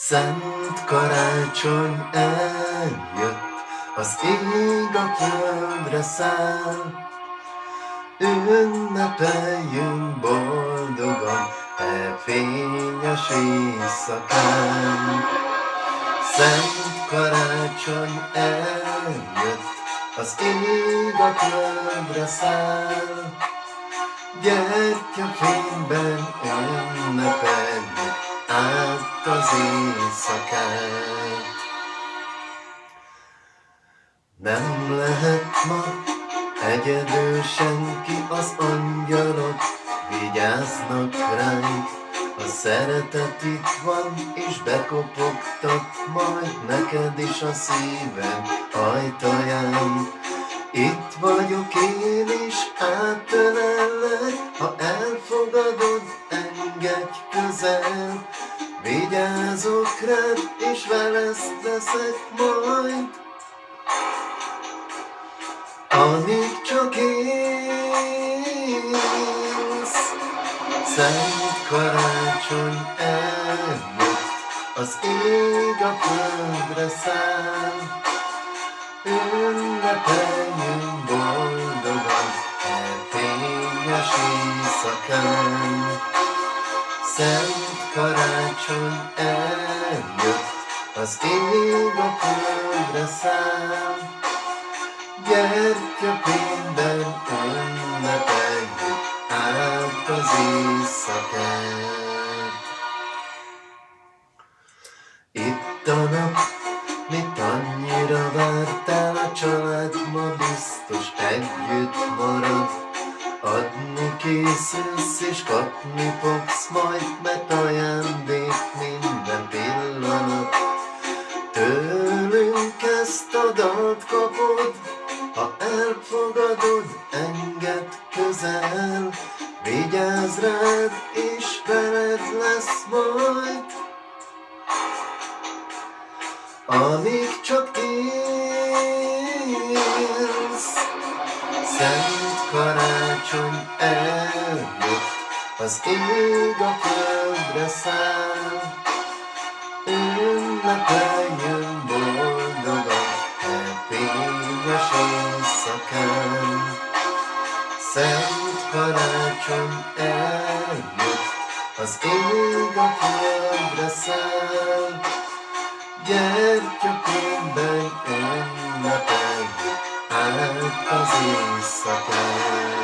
Szent karácsony eljött, az ég a földre száll. Ünnepeljünk boldogan fényes éjszakán. Szent karácsony eljött, az ég a földre száll. Gyertyafényben ünnepeljük át az éjszakát. Nem lehet ma egyedül senki, az angyalok vigyáznak ránk. A szeretet itt van, és bekopogtat majd neked is a szíved ajtaján. Itt vagyok én is, átölellek, ha elfogadod, engedj közel. Vigyázok rád, és veled leszek majd, amíg csak élsz. Szent karácsony eljött, az ég a földre száll. Ünnepeljünk boldogan fényes éjszakán. Szent karácsony eljött, az ég a földre száll. Gyertyafényben ünnepeljük át az éjszakát. Itt a nap, mit annyira vártál, a család ma biztos együtt marad. Adni készülsz és kapni fogsz majd, mert ajándék minden pillanat. Tőlünk ezt a dalt kapod, ha elfogadod, engedd közel. Vigyázz rád, és veled lesz majd, amíg csak élsz. Szent karácsony eljött, az ég a földre száll. Ünnepeljünk boldogan fényes éjszakán. Szent karácsony eljött, az ég a földre száll. Gyertyafényben ünnepeljük át az éjszakán.